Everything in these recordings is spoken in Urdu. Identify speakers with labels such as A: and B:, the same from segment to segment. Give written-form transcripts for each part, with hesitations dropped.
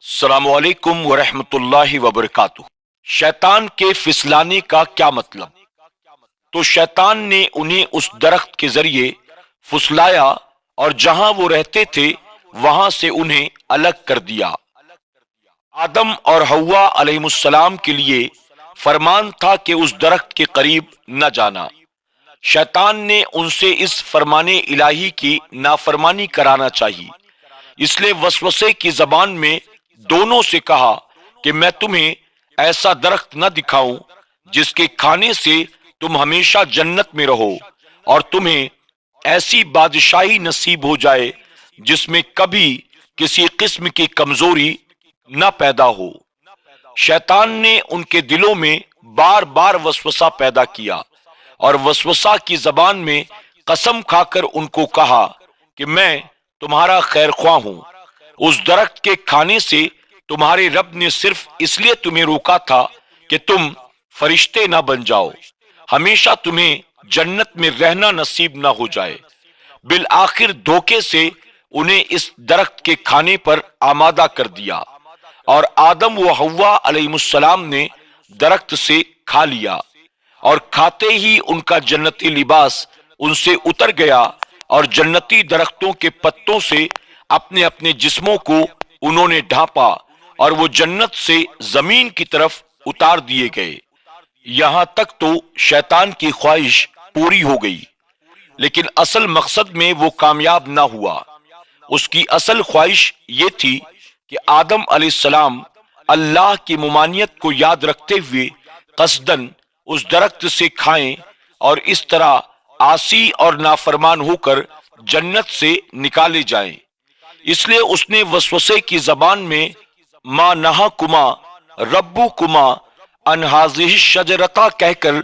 A: السلام علیکم ورحمۃ اللہ وبرکاتہ۔ شیطان کے پھسلانے کا کیا مطلب؟ تو شیطان نے انہیں اس درخت کے ذریعے پھسلایا اور جہاں وہ رہتے تھے وہاں سے انہیں الگ کر دیا۔ آدم اور حوا علیہ السلام کے لیے فرمان تھا کہ اس درخت کے قریب نہ جانا۔ شیطان نے ان سے اس فرمان الہی کی نافرمانی کرانا چاہی، اس لیے وسوسے کی زبان میں دونوں سے کہا کہ میں تمہیں ایسا درخت نہ دکھاؤں جس کے کھانے سے تم ہمیشہ جنت میں رہو اور تمہیں ایسی بادشاہی نصیب ہو جائے جس میں کبھی کسی قسم کی کمزوری نہ پیدا ہو۔ شیطان نے ان کے دلوں میں بار بار وسوسہ پیدا کیا اور وسوسہ کی زبان میں قسم کھا کر ان کو کہا کہ میں تمہارا خیر خواہ ہوں۔ اس درخت کے کھانے سے تمہارے رب نے صرف اس لیے تمہیں روکا تھا کہ تم فرشتے نہ بن جاؤ، ہمیشہ تمہیں جنت میں رہنا نصیب نہ ہو جائے۔ بالآخر دھوکے سے انہیں اس درخت کے کھانے پر آمادہ کر دیا اور آدم و حوا علیہ السلام نے درخت سے کھا لیا، اور کھاتے ہی ان کا جنتی لباس ان سے اتر گیا اور جنتی درختوں کے پتوں سے اپنے اپنے جسموں کو انہوں نے ڈھانپا اور وہ جنت سے زمین کی طرف اتار دیے گئے۔ یہاں تک تو شیطان کی خواہش پوری ہو گئی، لیکن اصل مقصد میں وہ کامیاب نہ ہوا۔ اس کی اصل خواہش یہ تھی کہ آدم علیہ السلام اللہ کی ممانعت کو یاد رکھتے ہوئے قصدن اس درخت سے کھائیں اور اس طرح عاصی اور نافرمان ہو کر جنت سے نکالے جائیں۔ اس لیے اس نے وسوسے کی زبان میں ما نہاکما ربکما عن ہذہ الشجرۃ کہہ کر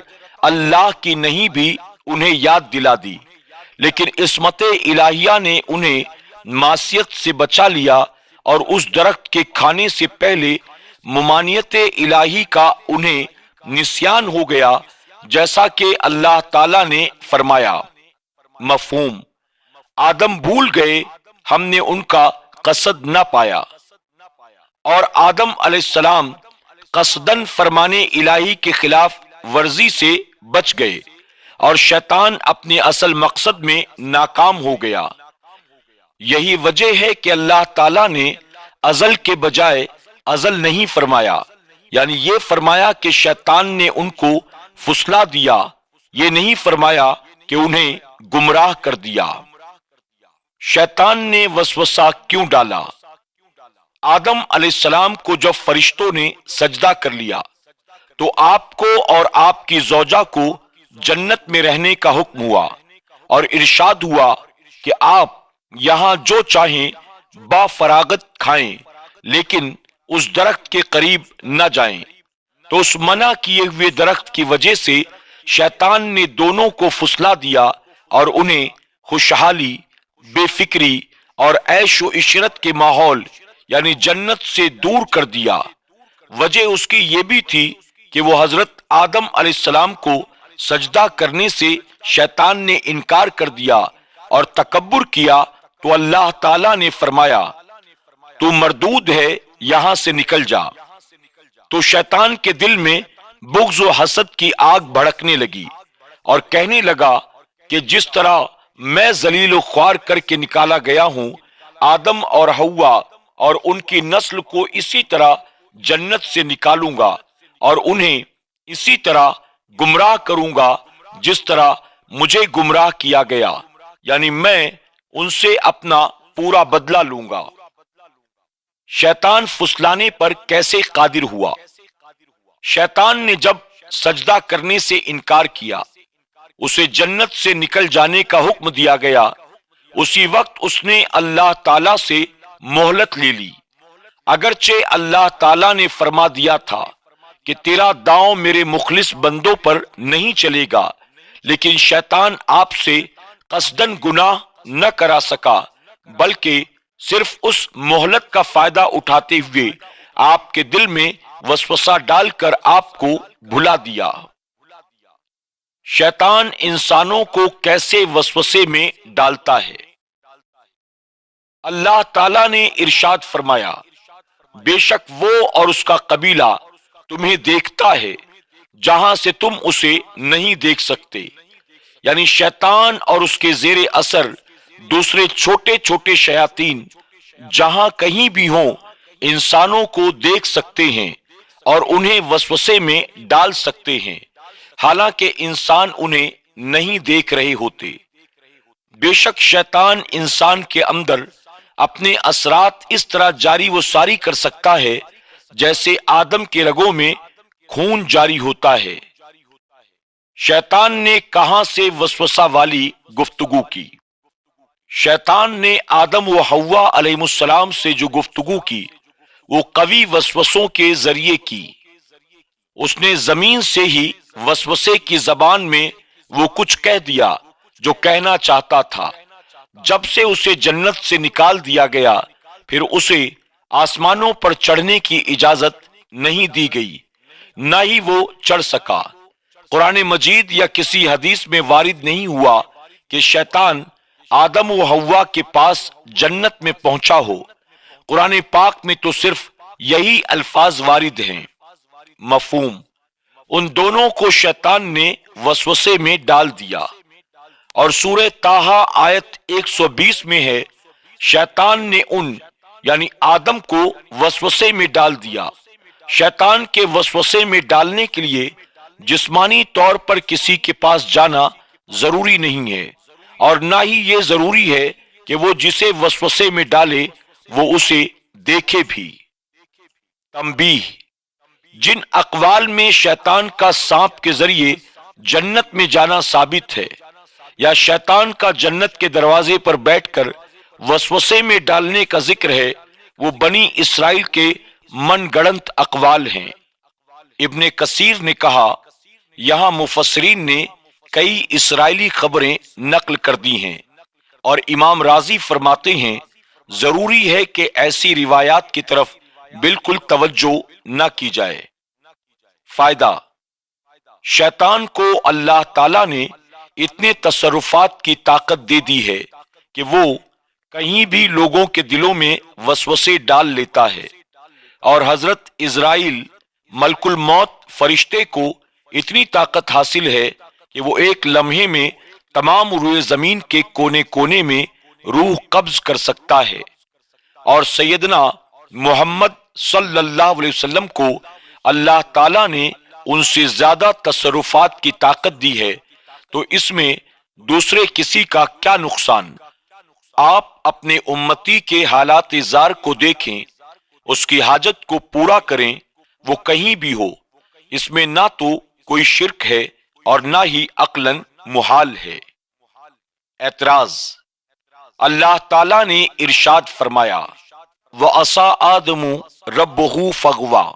A: اللہ کی نہیں بھی انہیں یاد دلا دی، لیکن عصمت الہیہ نے انہیں معصیت سے بچا لیا اور اس درخت کے کھانے سے پہلے ممانعت الہی کا انہیں نسیان ہو گیا، جیسا کہ اللہ تعالی نے فرمایا۔ مفہوم: آدم بھول گئے، ہم نے ان کا قصد نہ پایا، اور آدم علیہ السلام قصدن فرمان الہی کے خلاف ورزی سے بچ گئے اور شیطان اپنے اصل مقصد میں ناکام ہو گیا۔ یہی وجہ ہے کہ اللہ تعالیٰ نے ازل کے بجائے ازل نہیں فرمایا، یعنی یہ فرمایا کہ شیطان نے ان کو پھسلا دیا، یہ نہیں فرمایا کہ انہیں گمراہ کر دیا۔ شیطان نے وسوسہ کیوں ڈالا؟ آدم علیہ السلام کو جب فرشتوں نے سجدہ کر لیا تو آپ کو اور آپ کی زوجہ کو جنت میں رہنے کا حکم ہوا اور ارشاد ہوا کہ آپ یہاں جو چاہیں با فراغت کھائیں، لیکن اس درخت کے قریب نہ جائیں۔ تو اس منع کیے ہوئے درخت کی وجہ سے شیطان نے دونوں کو پھسلا دیا اور انہیں خوشحالی، بے فکری اور عیش و عشرت کے ماحول یعنی جنت سے دور کر دیا۔ وجہ اس کی یہ بھی تھی کہ وہ حضرت آدم علیہ السلام کو سجدہ کرنے سے شیطان نے انکار کر دیا اور تکبر کیا، تو اللہ تعالیٰ نے فرمایا تو مردود ہے، یہاں سے نکل جا۔ تو شیطان کے دل میں بغض و حسد کی آگ بھڑکنے لگی اور کہنے لگا کہ جس طرح میں ذلیل و خوار کر کے نکالا گیا ہوں، آدم اور حوا اور ان کی نسل کو اسی طرح جنت سے نکالوں گا اور انہیں اسی طرح گمراہ کروں گا جس طرح مجھے گمراہ کیا گیا، یعنی میں ان سے اپنا پورا بدلہ لوں گا۔ شیطان پھسلانے پر کیسے قادر ہوا؟ شیطان نے جب سجدہ کرنے سے انکار کیا، اسے جنت سے نکل جانے کا حکم دیا گیا، اسی وقت اس نے اللہ تعالی سے مہلت لے لی۔ اگرچہ اللہ تعالی نے فرما دیا تھا کہ تیرا داؤں میرے مخلص بندوں پر نہیں چلے گا، لیکن شیطان آپ سے قصدن گناہ نہ کرا سکا، بلکہ صرف اس مہلت کا فائدہ اٹھاتے ہوئے آپ کے دل میں وسوسہ ڈال کر آپ کو بھلا دیا۔ شیطان انسانوں کو کیسے وسوسے میں ڈالتا ہے؟ اللہ تعالیٰ نے ارشاد فرمایا بے شک وہ اور اس کا قبیلہ تمہیں دیکھتا ہے جہاں سے تم اسے نہیں دیکھ سکتے، یعنی شیطان اور اس کے زیر اثر دوسرے چھوٹے چھوٹے شیاطین جہاں کہیں بھی ہوں انسانوں کو دیکھ سکتے ہیں اور انہیں وسوسے میں ڈال سکتے ہیں، حالانکہ انسان انہیں نہیں دیکھ رہے ہوتے۔ بے شک شیطان انسان کے اندر اپنے اثرات اس طرح جاری و ساری کر سکتا ہے جیسے آدم کے رگوں میں خون جاری ہوتا ہے۔ شیطان نے کہاں سے وسوسہ والی گفتگو کی؟ شیطان نے آدم و حوا علیہ السلام سے جو گفتگو کی وہ قوی وسوسوں کے ذریعے کی۔ اس نے زمین سے ہی وسوسے کی زبان میں وہ کچھ کہہ دیا جو کہنا چاہتا تھا۔ جب سے اسے جنت سے نکال دیا گیا پھر اسے آسمانوں پر چڑھنے کی اجازت نہیں دی گئی، نہ ہی وہ چڑھ سکا۔ قرآن مجید یا کسی حدیث میں وارد نہیں ہوا کہ شیطان آدم و حوا کے پاس جنت میں پہنچا ہو۔ قرآن پاک میں تو صرف یہی الفاظ وارد ہیں۔ مفہوم، ان دونوں کو شیطان نے وسوسے میں ڈال دیا، اور سورہ طٰہٰ آیت 120 میں ہے شیطان نے ان یعنی آدم کو وسوسے میں ڈال دیا۔ شیطان کے وسوسے میں ڈالنے کے لیے جسمانی طور پر کسی کے پاس جانا ضروری نہیں ہے، اور نہ ہی یہ ضروری ہے کہ وہ جسے وسوسے میں ڈالے وہ اسے دیکھے بھی۔ تنبیہ، جن اقوال میں شیطان کا سانپ کے ذریعے جنت میں جانا ثابت ہے یا شیطان کا جنت کے دروازے پر بیٹھ کر وسوسے میں ڈالنے کا ذکر ہے، وہ بنی اسرائیل کے من گڑنت اقوال ہیں۔ ابن کثیر نے کہا یہاں مفسرین نے کئی اسرائیلی خبریں نقل کر دی ہیں، اور امام رازی فرماتے ہیں ضروری ہے کہ ایسی روایات کی طرف بالکل توجہ نہ کی جائے۔ فائدہ، شیطان کو اللہ تعالیٰ نے اتنے تصرفات کی طاقت دے دی ہے کہ وہ کہیں بھی لوگوں کے دلوں میں وسوسے ڈال لیتا ہے، اور حضرت عزرائیل ملک الموت فرشتے کو اتنی طاقت حاصل ہے کہ وہ ایک لمحے میں تمام روئے زمین کے کونے کونے میں روح قبض کر سکتا ہے، اور سیدنا محمد صلی اللہ علیہ وسلم کو اللہ تعالیٰ نے ان سے زیادہ تصرفات کی طاقت دی ہے، تو اس میں دوسرے کسی کا کیا نقصان؟ آپ اپنے امتی کے حالات زار کو دیکھیں، اس کی حاجت کو پورا کریں، وہ کہیں بھی ہو، اس میں نہ تو کوئی شرک ہے اور نہ ہی عقلاً محال ہے۔ اعتراض، اللہ تعالیٰ نے ارشاد فرمایا وَعَصَىٰ آدَمُ رَبَّهُ فَغَوَىٰ۔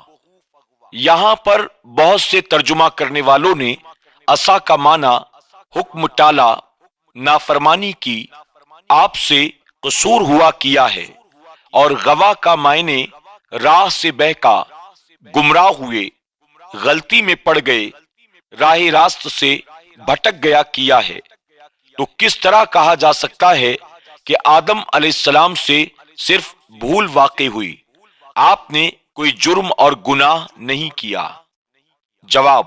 A: یہاں پر بہت سے ترجمہ کرنے والوں نے عصا کا معنی حکم ٹالا، نافرمانی کی، آپ سے قصور ہوا کیا ہے، اور غوا کا معنی راہ سے بہکا، گمراہ ہوئے، غلطی میں پڑ گئے، راہ راست سے بھٹک گیا کیا ہے۔ تو کس طرح کہا جا سکتا ہے کہ آدم علیہ السلام سے صرف بھول واقع ہوئی؟ آپ نے کوئی جرم اور گناہ نہیں کیا۔ جواب،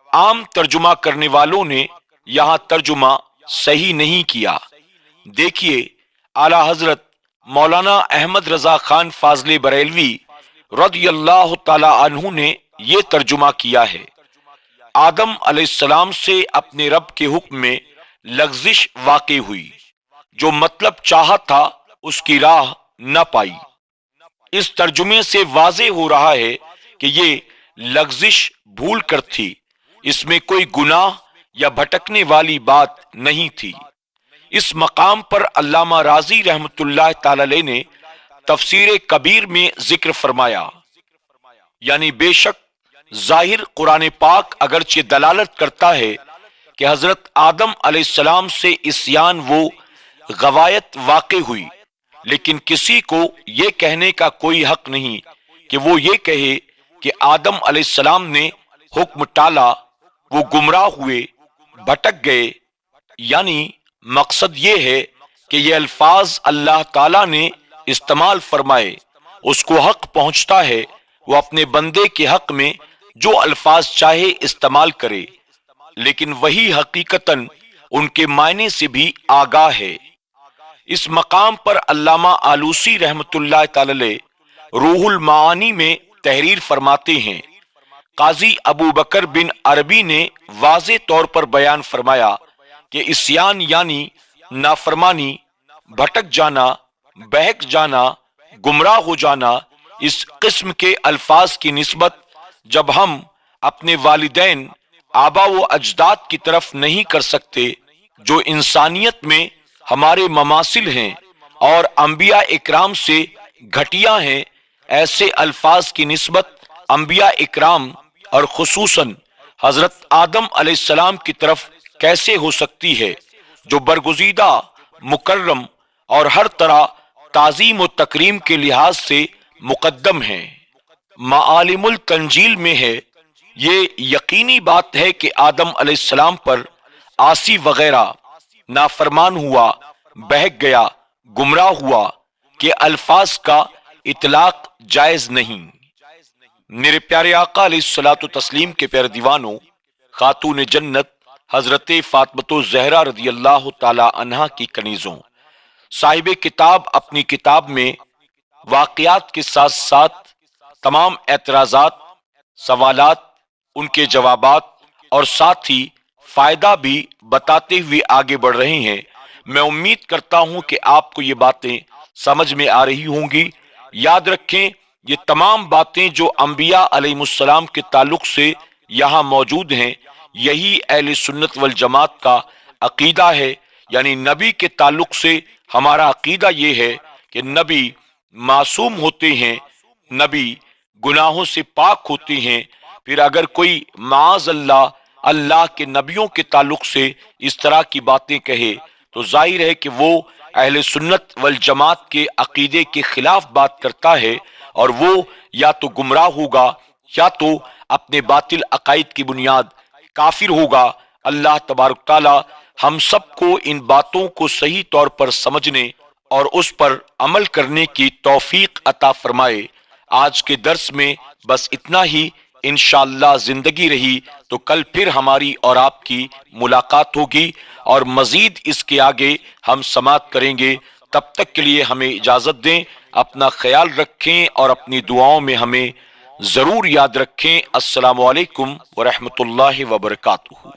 A: عام ترجمہ کرنے والوں نے یہاں ترجمہ صحیح نہیں کیا۔ دیکھیے، اعلیٰ حضرت مولانا احمد رضا خان فاضل بریلوی رضی اللہ تعالی عنہ نے یہ ترجمہ کیا ہے، آدم علیہ السلام سے اپنے رب کے حکم میں لغزش واقع ہوئی، جو مطلب چاہا تھا اس کی راہ نہ پائی۔ اس ترجمے سے واضح ہو رہا ہے کہ یہ لغزش بھول کر تھی، اس میں کوئی گناہ یا بھٹکنے والی بات نہیں تھی۔ اس مقام پر علامہ رازی رحمت اللہ تعالی علیہ نے تفسیر کبیر میں ذکر فرمایا، یعنی بے شک ظاہر قرآن پاک اگرچہ دلالت کرتا ہے کہ حضرت آدم علیہ السلام سے عصیان و غوایت واقع ہوئی، لیکن کسی کو یہ کہنے کا کوئی حق نہیں کہ وہ یہ کہے کہ آدم علیہ السلام نے حکم ٹالا، وہ گمراہ ہوئے، بھٹک گئے۔ یعنی مقصد یہ ہے کہ یہ الفاظ اللہ تعالیٰ نے استعمال فرمائے اس کو حق پہنچتا ہے وہ اپنے بندے کے حق میں جو الفاظ چاہے استعمال کرے، لیکن وہی حقیقتاً ان کے معنی سے بھی آگاہ ہے۔ اس مقام پر علامہ آلوسی رحمت اللہ تعالی علیہ روح المعانی میں تحریر فرماتے ہیں، قاضی ابو بکر بن عربی نے واضح طور پر بیان فرمایا کہ عصیان یعنی نافرمانی، بھٹک جانا، بہک جانا، گمراہ ہو جانا، اس قسم کے الفاظ کی نسبت جب ہم اپنے والدین، آبا و اجداد کی طرف نہیں کر سکتے جو انسانیت میں ہمارے مماثل ہیں اور انبیاء اکرام سے گھٹیا ہیں، ایسے الفاظ کی نسبت انبیاء اکرام اور خصوصاً حضرت آدم علیہ السلام کی طرف کیسے ہو سکتی ہے جو برگزیدہ، مکرم اور ہر طرح تعظیم و تکریم کے لحاظ سے مقدم ہیں۔ معالم التنجیل میں ہے، یہ یقینی بات ہے کہ آدم علیہ السلام پر عاصی وغیرہ نافرمان ہوا، بہک گیا، گمراہ ہوا کہ الفاظ کا اطلاق جائز نہیں۔ میرے پیارے آقا علیہ الصلوۃ والتسلیم کے پیارے دیوانوں، خاتون جنت حضرت فاطمہ الزہرا رضی اللہ تعالی عنہا کی کنیزوں، صاحب کتاب اپنی کتاب میں واقعات کے ساتھ ساتھ تمام اعتراضات، سوالات، ان کے جوابات اور ساتھ ہی فائدہ بھی بتاتے ہوئے آگے بڑھ رہے ہیں۔ میں امید کرتا ہوں کہ آپ کو یہ باتیں سمجھ میں آ رہی ہوں گی۔ یاد رکھیں، یہ تمام باتیں جو انبیاء علیہ السلام کے تعلق سے یہاں موجود ہیں، یہی اہل سنت والجماعت کا عقیدہ ہے۔ یعنی نبی کے تعلق سے ہمارا عقیدہ یہ ہے کہ نبی معصوم ہوتے ہیں، نبی گناہوں سے پاک ہوتے ہیں۔ پھر اگر کوئی معاذ اللہ اللہ کے نبیوں کے تعلق سے اس طرح کی باتیں کہے تو ظاہر ہے کہ وہ اہل سنت والجماعت کے عقیدے کے خلاف بات کرتا ہے، اور وہ یا تو گمراہ ہوگا یا تو اپنے باطل عقائد کی بنیاد کافر ہوگا۔ اللہ تبارک تعالی ہم سب کو ان باتوں کو صحیح طور پر سمجھنے اور اس پر عمل کرنے کی توفیق عطا فرمائے۔ آج کے درس میں بس اتنا ہی۔ انشاءاللہ زندگی رہی تو کل پھر ہماری اور آپ کی ملاقات ہوگی، اور مزید اس کے آگے ہم سماعت کریں گے۔ تب تک کے لیے ہمیں اجازت دیں، اپنا خیال رکھیں اور اپنی دعاؤں میں ہمیں ضرور یاد رکھیں۔ السلام علیکم ورحمۃ اللہ وبرکاتہ۔